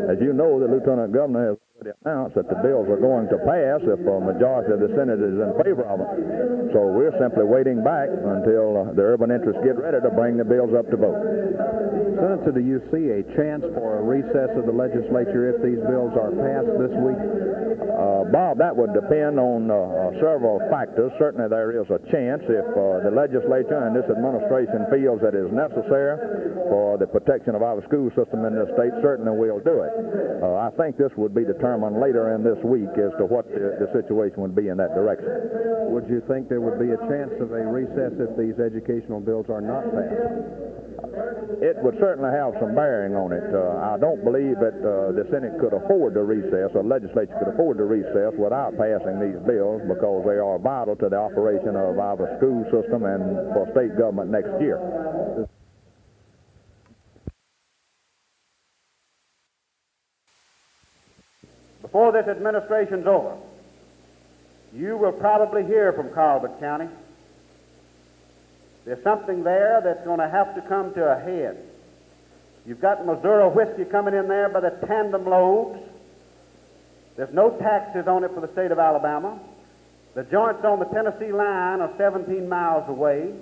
As you know, the Lieutenant Governor has already announced that the bills are going to pass if a majority of the Senate is in favor of them. So we're simply waiting back until the urban interests get ready to bring the bills up to vote. Senator, do you see a chance for a recess of the legislature if these bills are passed this week? Bob, that would depend on several factors. Certainly there is a chance if the legislature and this administration feels that it is necessary for the protection of our school system in this state, certainly we'll do it. I think this would be determined later in this week as to what the situation would be in that direction. Would you think there would be a chance of a recess if these educational bills are not passed? It would certainly have some bearing on it. I don't believe that the Senate could afford to recess, or the legislature could afford to recess without passing these bills, because they are vital to the operation of our school system and for state government next year. Before this administration's over, you will probably hear from Colbert County. There's something there that's going to have to come to a head. You've got Missouri whiskey coming in there by the tandem loads. There's no taxes on it for the state of Alabama. The joints on the Tennessee line are 17 miles away.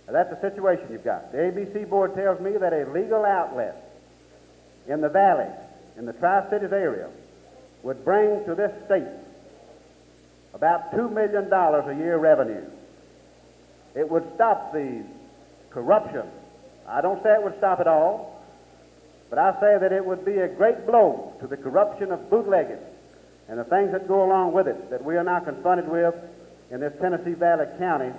Now, that's the situation you've got. The ABC board tells me that a legal outlet in the valley, in the Tri-Cities area, would bring to this state about $2 million a year revenue. It would stop the corruption. I don't say it would stop it all, but I say that it would be a great blow to the corruption of bootlegging and the things that go along with it that we are now confronted with in this Tennessee Valley County.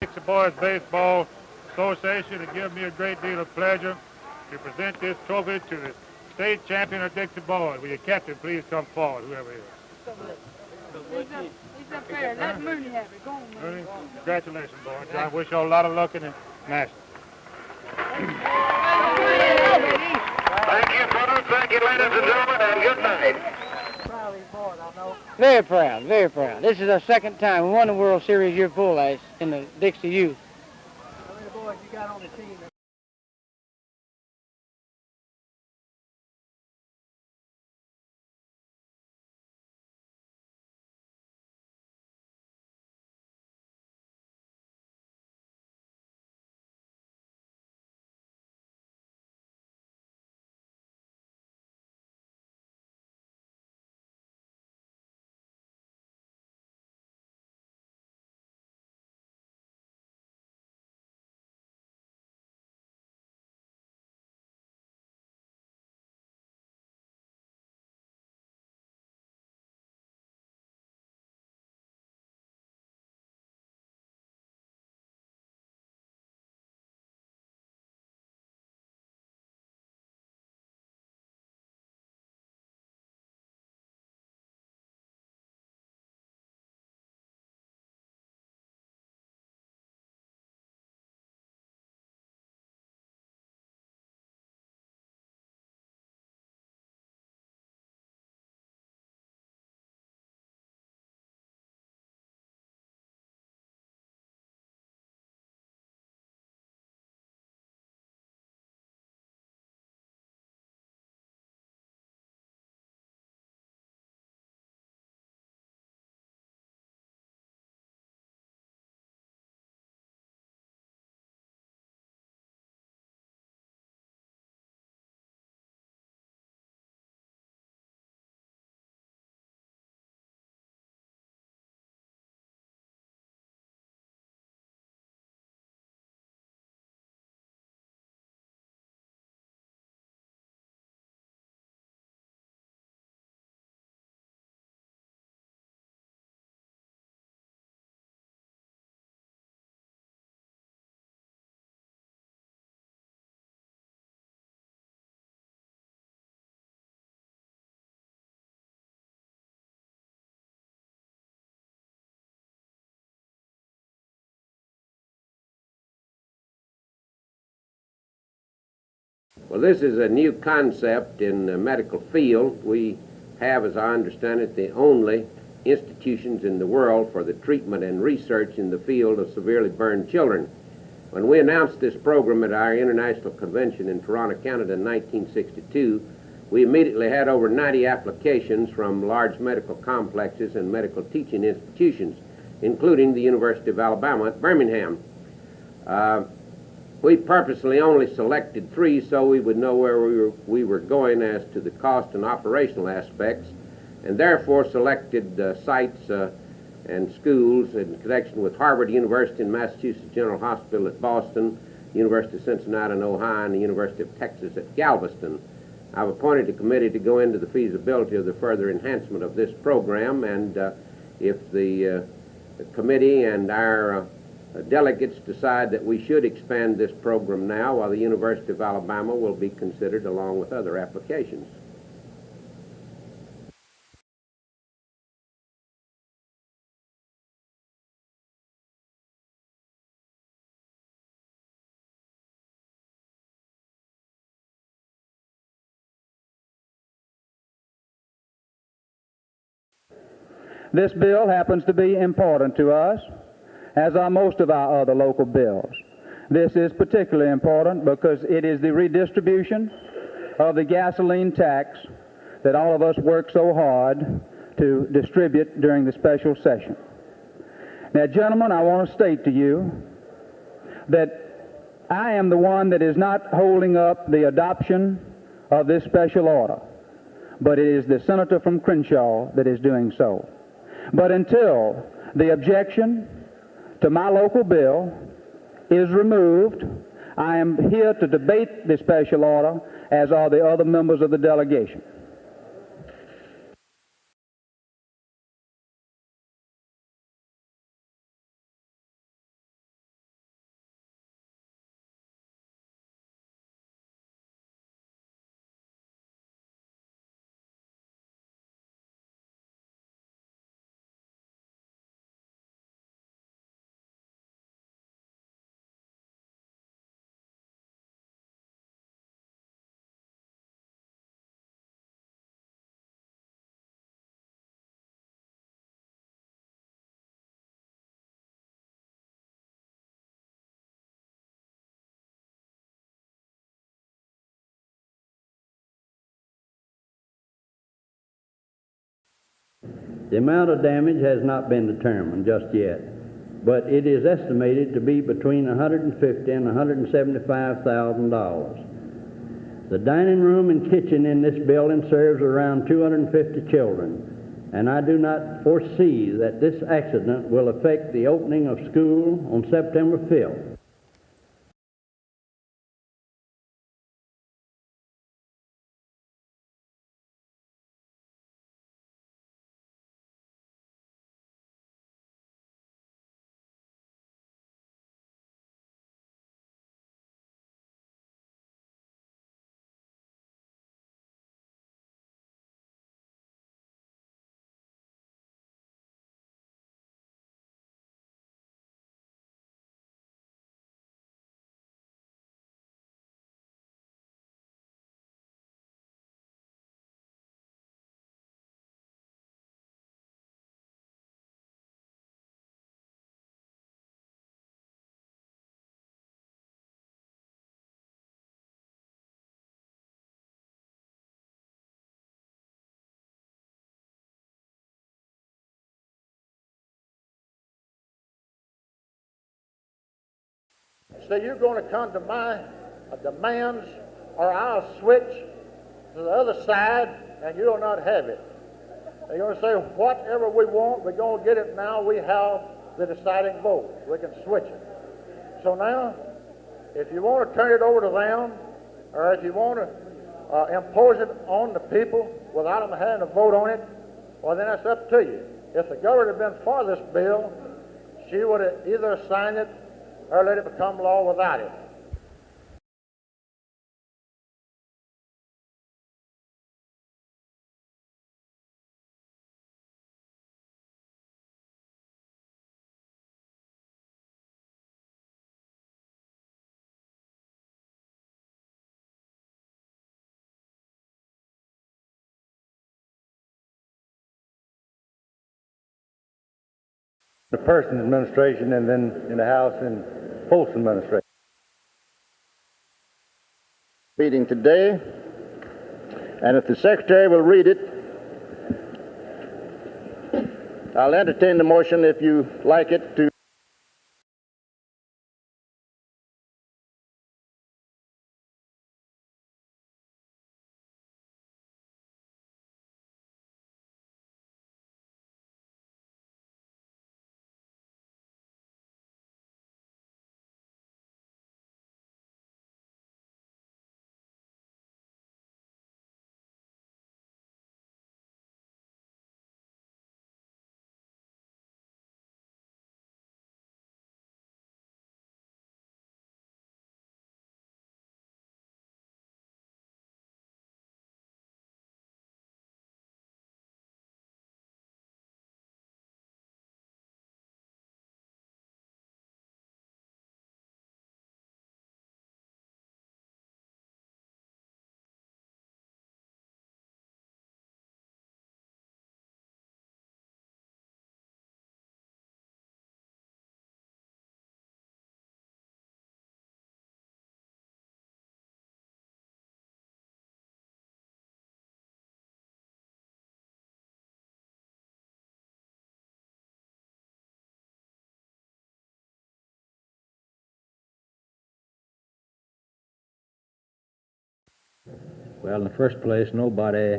Dixie Boys Baseball Association, it gives me a great deal of pleasure to present this trophy to the state champion of Dixie Boys. Will your captain please come forward, whoever it is? He's up there. Let Mooney have it. Go on, Mooney. Congratulations, boys. I wish you all a lot of luck in the National. Thank you, fellas. Thank you, ladies and gentlemen, and good night. Very proud, very proud. This is our second time. We won the World Series year before last in the Dixie Youth. How many boys you got on the team? Well, this is a new concept in the medical field. We have, as I understand it, the only institutions in the world for the treatment and research in the field of severely burned children. When we announced this program at our International Convention in Toronto, Canada in 1962, we immediately had over 90 applications from large medical complexes and medical teaching institutions, including the University of Alabama at Birmingham. We purposely only selected 3 so we would know where we were going as to the cost and operational aspects, and therefore selected sites and schools in connection with Harvard University and Massachusetts General Hospital at Boston, University of Cincinnati in Ohio, and the University of Texas at Galveston. I've appointed a committee to go into the feasibility of the further enhancement of this program, and if the committee and our delegates decide that we should expand this program now, while the University of Alabama will be considered along with other applications. This bill happens to be important to us, as are most of our other local bills. This is particularly important because it is the redistribution of the gasoline tax that all of us work so hard to distribute during the special session. Now, gentlemen, I want to state to you that I am the one that is not holding up the adoption of this special order, but it is the senator from Crenshaw that is doing so. But until the objection to my local bill is removed, I am here to debate the special order, as are the other members of the delegation. The amount of damage has not been determined just yet, but it is estimated to be between $150,000 and $175,000. The dining room and kitchen in this building serves around 250 children, and I do not foresee that this accident will affect the opening of school on September 5th. So you're going to come to my demands, or I'll switch to the other side, and you'll not have it. You're going to say, whatever we want, we're going to get it now. We have the deciding vote. We can switch it. So now, if you want to turn it over to them, or if you want to impose it on the people without them having to vote on it, well, then that's up to you. If the governor had been for this bill, she would have either signed it or let it become law without it. the Person administration and then in the House in Polson administration. Meeting today, and if the Secretary will read it, I'll entertain the motion, if you like it, to Well, in the first place, nobody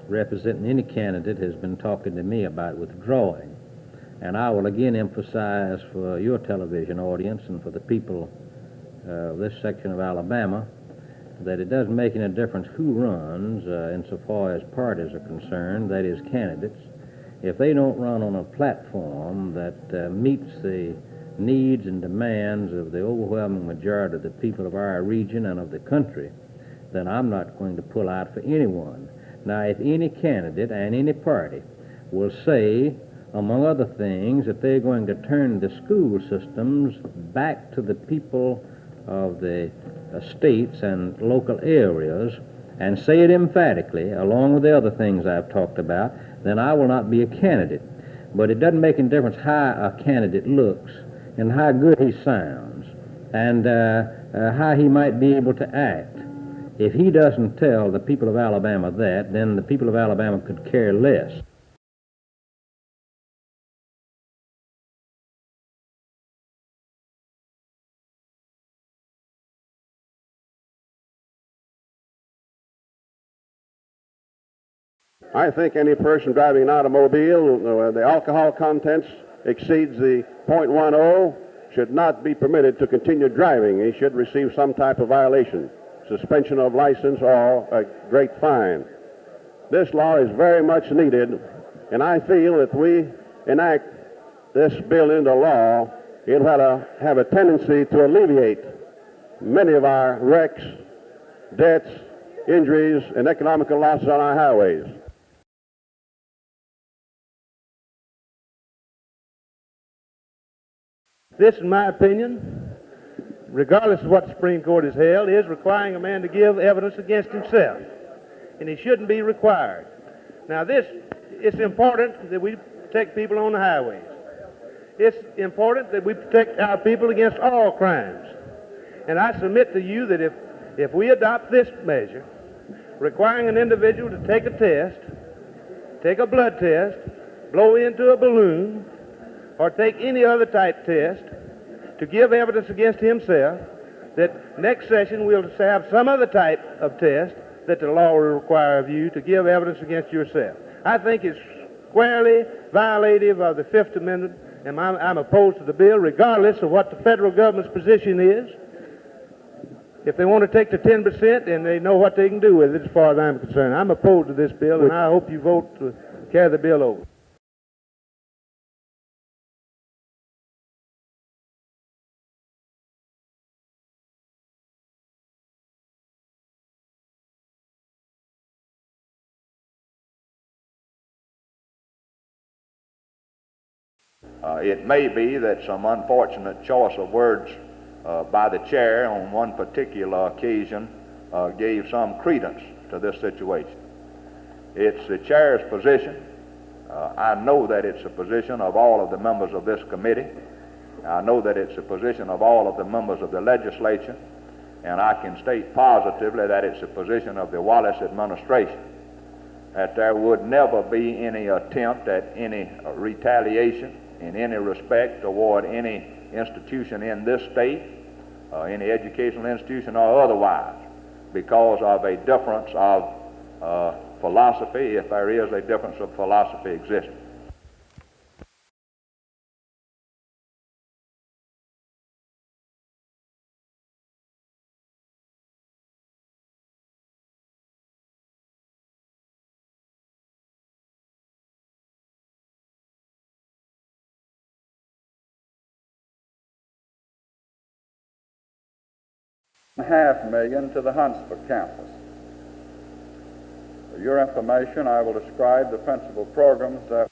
representing any candidate has been talking to me about withdrawing. And I will again emphasize for your television audience and for the people of this section of Alabama that it doesn't make any difference who runs insofar as parties are concerned, that is, candidates. If they don't run on a platform that meets the needs and demands of the overwhelming majority of the people of our region and of the country, then I'm not going to pull out for anyone. Now, if any candidate and any party will say, among other things, that they're going to turn the school systems back to the people of the states and local areas, and say it emphatically, along with the other things I've talked about, then I will not be a candidate. But it doesn't make any difference how a candidate looks and how good he sounds and how he might be able to act. If he doesn't tell the people of Alabama that, then the people of Alabama could care less. I think any person driving an automobile, the alcohol contents exceeds the .10, should not be permitted to continue driving. He should receive some type of violation, suspension of license, or a great fine. This law is very much needed, and I feel if we enact this bill into law, it will have a tendency to alleviate many of our wrecks, deaths, injuries, and economical losses on our highways. This, in my opinion, regardless of what the Supreme Court has held, is requiring a man to give evidence against himself, and he shouldn't be required. Now, it's important that we protect people on the highways. It's important that we protect our people against all crimes. And I submit to you that if we adopt this measure, requiring an individual to take a test, take a blood test, blow into a balloon, or take any other type test to give evidence against himself, that next session we'll have some other type of test that the law will require of you to give evidence against yourself. I think it's squarely violative of the Fifth Amendment, and I'm opposed to the bill regardless of what the federal government's position is. If they want to take the 10%, then they know what they can do with it as far as I'm concerned. I'm opposed to this bill, and I hope you vote to carry the bill over. It may be that some unfortunate choice of words by the chair on one particular occasion gave some credence to this situation. It's the chair's position I know that it's a position of all of the members of this committee. I know that it's a position of all of the members of the legislature, and I can state positively that it's a position of the Wallace administration, that there would never be any attempt at any retaliation in any respect toward any institution in this state, any educational institution or otherwise, because of a difference of philosophy, if there is a difference of philosophy existing. $500,000 to the Huntsville campus. For your information, I will describe the principal programs that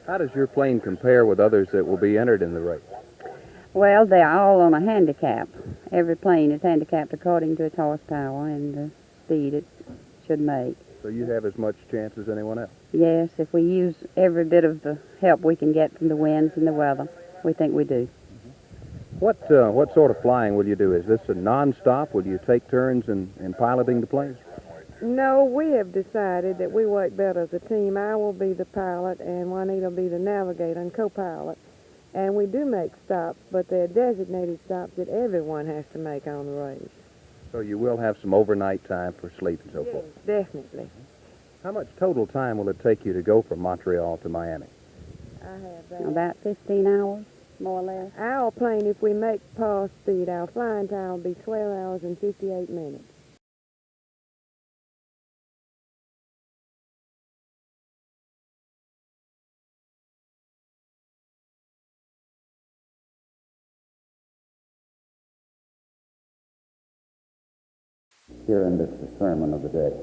How does your plane compare with others that will be entered in the race? Well, they're all on a handicap. Every plane is handicapped according to its horsepower and the speed it should make. So you have as much chance as anyone else? Yes, if we use every bit of the help we can get from the winds and the weather, we think we do. What sort of flying will you do? Is this a non-stop? Will you take turns in piloting the planes? No, we have decided that we work better as a team. I will be the pilot, and Juanita will be the navigator and co-pilot. And we do make stops, but they're designated stops that everyone has to make on the race. So you will have some overnight time for sleep and so forth? Definitely. How much total time will it take you to go from Montreal to Miami? I have that. About 15 hours, more or less. Our plane, if we make par speed, our flying time will be 12 hours and 58 minutes. Here in this sermon of the day.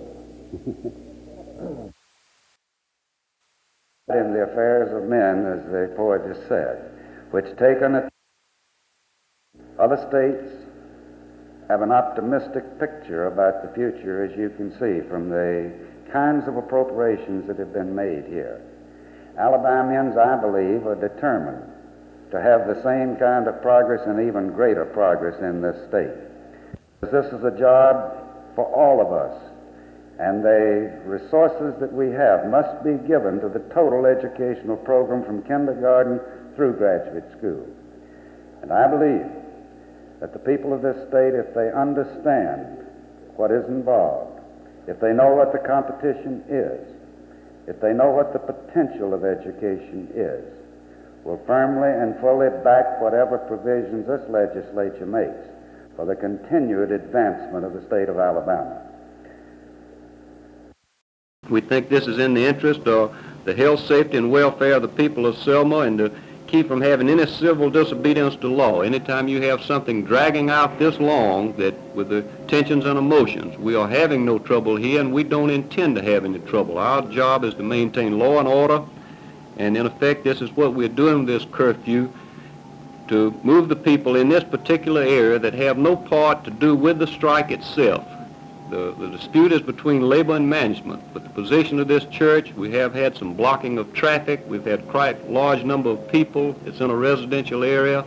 In the affairs of men, as the poet has said, which taken at other states have an optimistic picture about the future, as you can see from the kinds of appropriations that have been made here. Alabamians, I believe, are determined to have the same kind of progress and even greater progress in this state. This is a job for all of us, and the resources that we have must be given to the total educational program from kindergarten through graduate school. And I believe that the people of this state, if they understand what is involved, if they know what the competition is, if they know what the potential of education is, will firmly and fully back whatever provisions this legislature makes for the continued advancement of the state of Alabama. We think this is in the interest of the health, safety, and welfare of the people of Selma, and to keep from having any civil disobedience to law. Anytime you have something dragging out this long, that with the tensions and emotions, we are having no trouble here, and we don't intend to have any trouble. Our job is to maintain law and order, and in effect, this is what we're doing with this curfew, to move the people in this particular area that have no part to do with the strike itself. The dispute is between labor and management. With the position of this church, we have had some blocking of traffic. We've had quite a large number of people. It's in a residential area,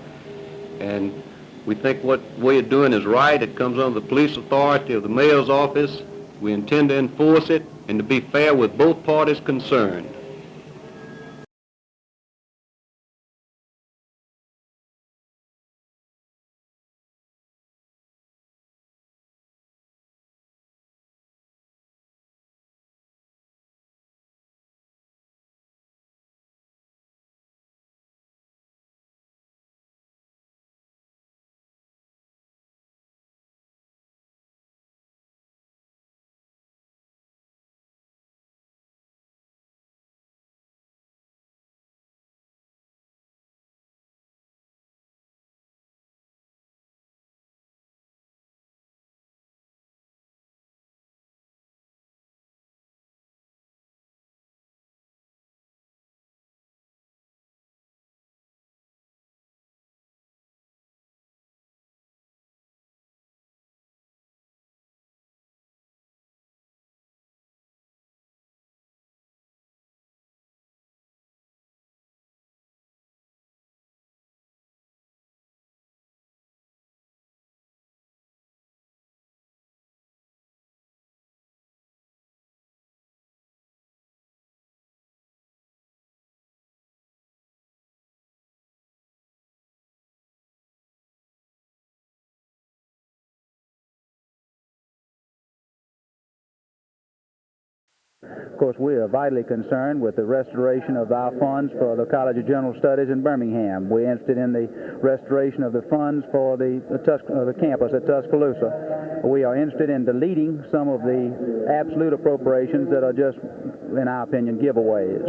and we think what we're doing is right. It comes under the police authority of the mayor's office. We intend to enforce it and to be fair with both parties concerned. Of course, we are vitally concerned with the restoration of our funds for the College of General Studies in Birmingham. We're interested in the restoration of the funds for the campus at Tuscaloosa. We are interested in deleting some of the absolute appropriations that are just, in our opinion, giveaways.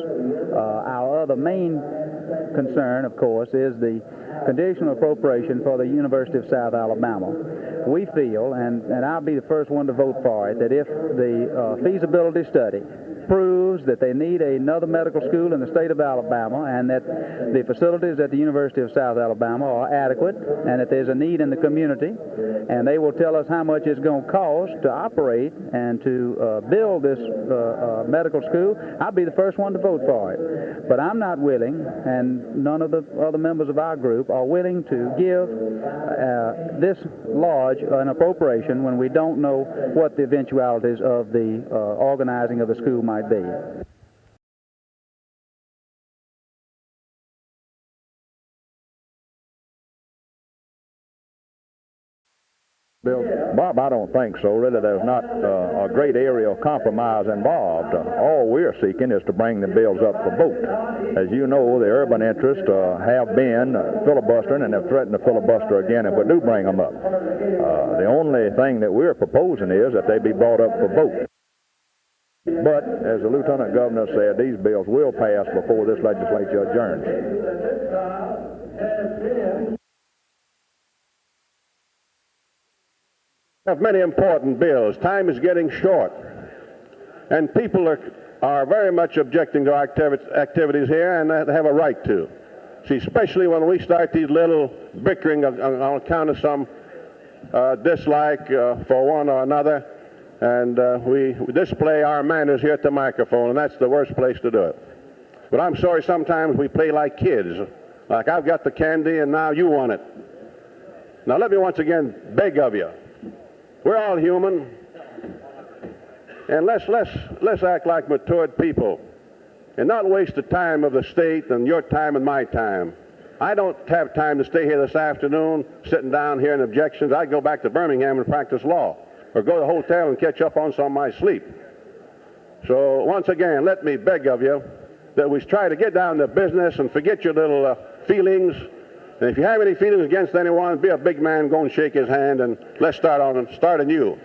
Our other main concern, of course, is the conditional appropriation for the University of South Alabama. We feel, and I'll be the first one to vote for it, that if the feasibility study proves that they need another medical school in the state of Alabama and that the facilities at the University of South Alabama are adequate and that there's a need in the community, and they will tell us how much it's going to cost to operate and to build this medical school, I'll be the first one to vote for it. But I'm not willing, and none of the other members of our group are willing to give this large an appropriation when we don't know what the eventualities of the organizing of the school might be. Bill? Bob, I don't think so. Really, there's not a great area of compromise involved. All we're seeking is to bring the bills up for vote. As you know, the urban interests have been filibustering and have threatened to filibuster again if we do bring them up. The only thing that we're proposing is that they be brought up for vote. But, as the Lieutenant Governor said, these bills will pass before this legislature adjourns. Have many important bills. Time is getting short, and people are very much objecting to our activities here, and they have a right to. See, especially when we start these little bickering on account of some dislike for one or another, and we display our manners here at the microphone, and that's the worst place to do it. But I'm sorry, sometimes we play like kids, like I've got the candy and now you want it. Now let me once again beg of you. We're all human, and let's act like matured people and not waste the time of the state and your time and my time. I don't have time to stay here this afternoon sitting down hearing objections. I'd go back to Birmingham and practice law or go to the hotel and catch up on some of my sleep. So once again, let me beg of you that we try to get down to business and forget your little feelings. And if you have any feelings against anyone, be a big man, go and shake his hand, and let's start anew.